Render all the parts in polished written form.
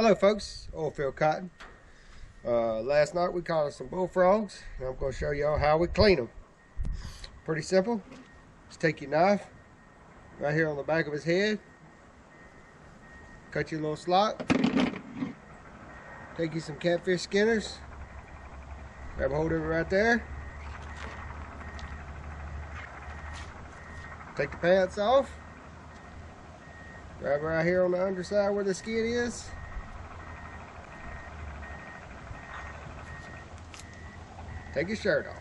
Hello folks, Oilfield Cotton. Last night we caught us some bullfrogs, and I'm going to show y'all how we clean them. Pretty simple. Just take your knife right here on the back of his head, cut your little slot, take you some catfish skinners, grab a hold of it right there, take the pads off, grab right here on the underside where the skin is, take your shirt off.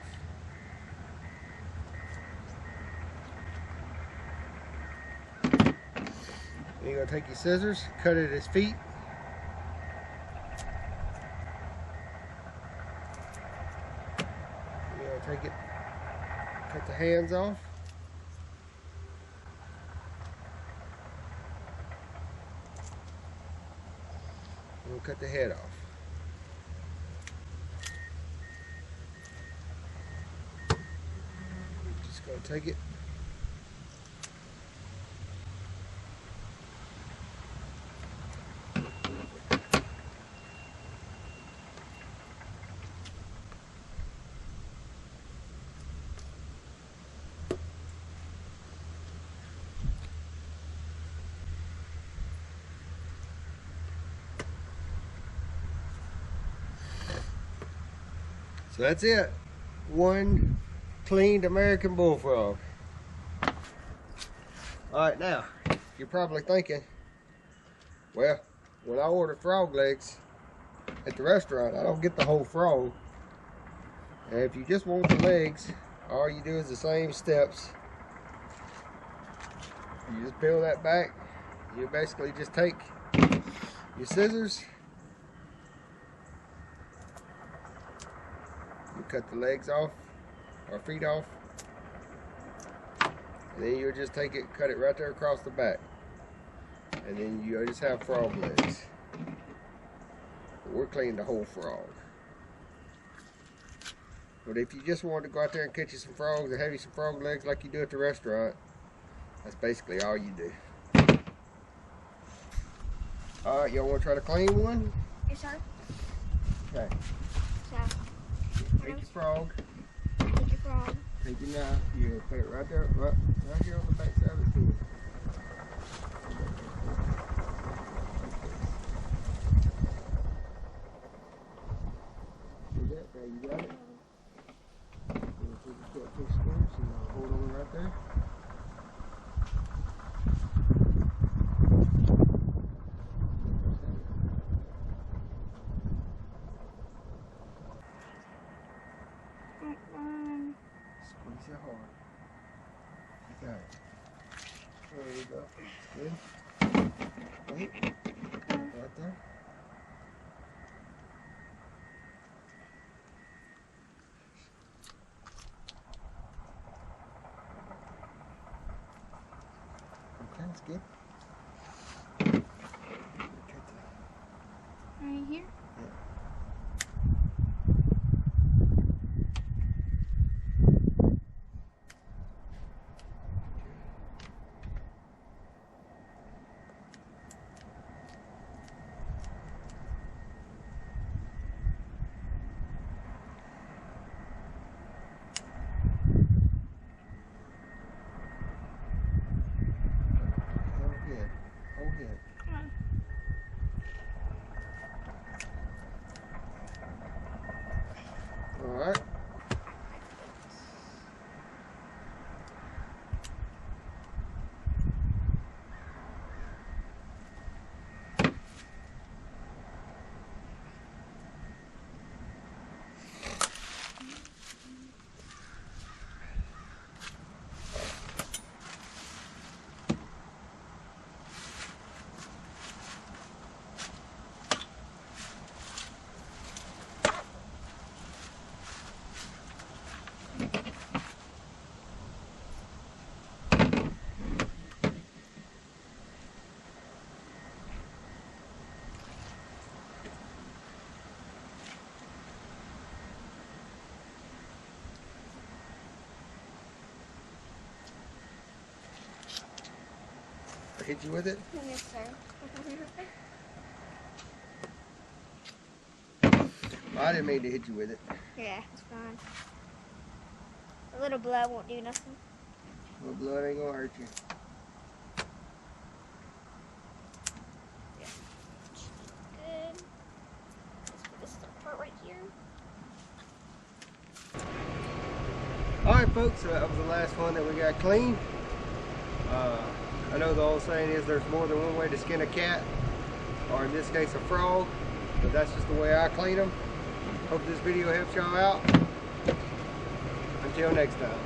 Then you're going to take your scissors, cut at his feet. You're going to take it, cut the hands off. We'll cut the head off. Just going to take it. So that's it. One cleaned American bullfrog. Alright, now, you're probably thinking, well, when I order frog legs at the restaurant, I don't get the whole frog. And if you just want the legs, all you do is the same steps. You just peel that back. You basically just take your scissors, you cut the legs off or feet off, and then you just take it, cut it right there across the back, and then you just have frog legs. We're cleaning the whole frog. But if you just wanted to go out there and catch you some frogs or have you some frog legs like you do at the restaurant, that's basically all you do. Alright, y'all want to try to clean one? Yes, sir. Okay. So, Take your frog. take your frog. Take your knife. You put it right there, right here on the back side of the tube. See that? There, you got it. You take your catfish skinners and hold on right there. Squeeze it hard. You got it. There you go. Good. Wait. Right there. Okay, that's good. Right here? Alright. Hit you with it? Yes, sir. I didn't mean to hit you with it. Yeah, it's fine. A little blood won't do nothing. Well, blood ain't gonna hurt you. Good. Let's put this part right here. Alright folks, so that was the last one that we got clean. I know the old saying is there's more than one way to skin a cat, or in this case a frog, but that's just the way I clean them. Hope this video helps y'all out. Until next time.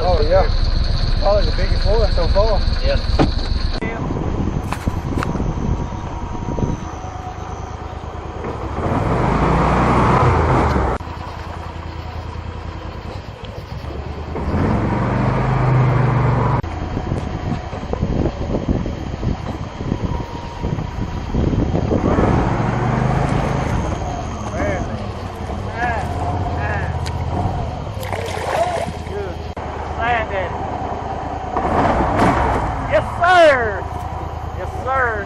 Oh yeah, probably the biggest one so far. Yeah. Yes, sir. Yes, sir.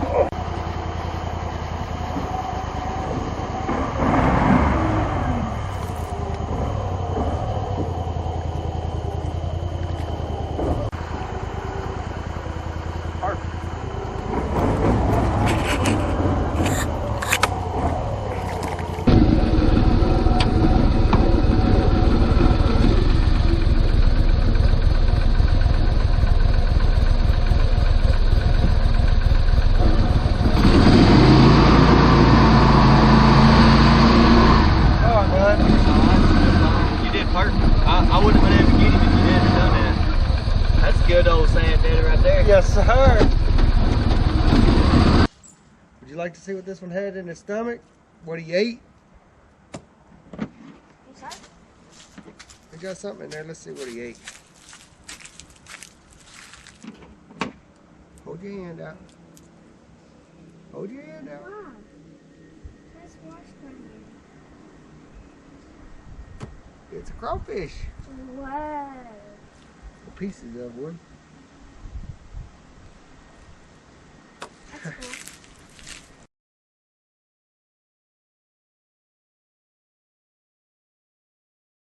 I wouldn't have been able to get him if you hadn't done that. That's good old sand daddy right there. Yes, sir. Would you like to see what this one had in his stomach? What he ate? He got something in there. Let's see what he ate. Hold your hand out. Hold your hand out. Mom, let's watch them. It's a crawfish. Wow. Pieces of one. That's cool.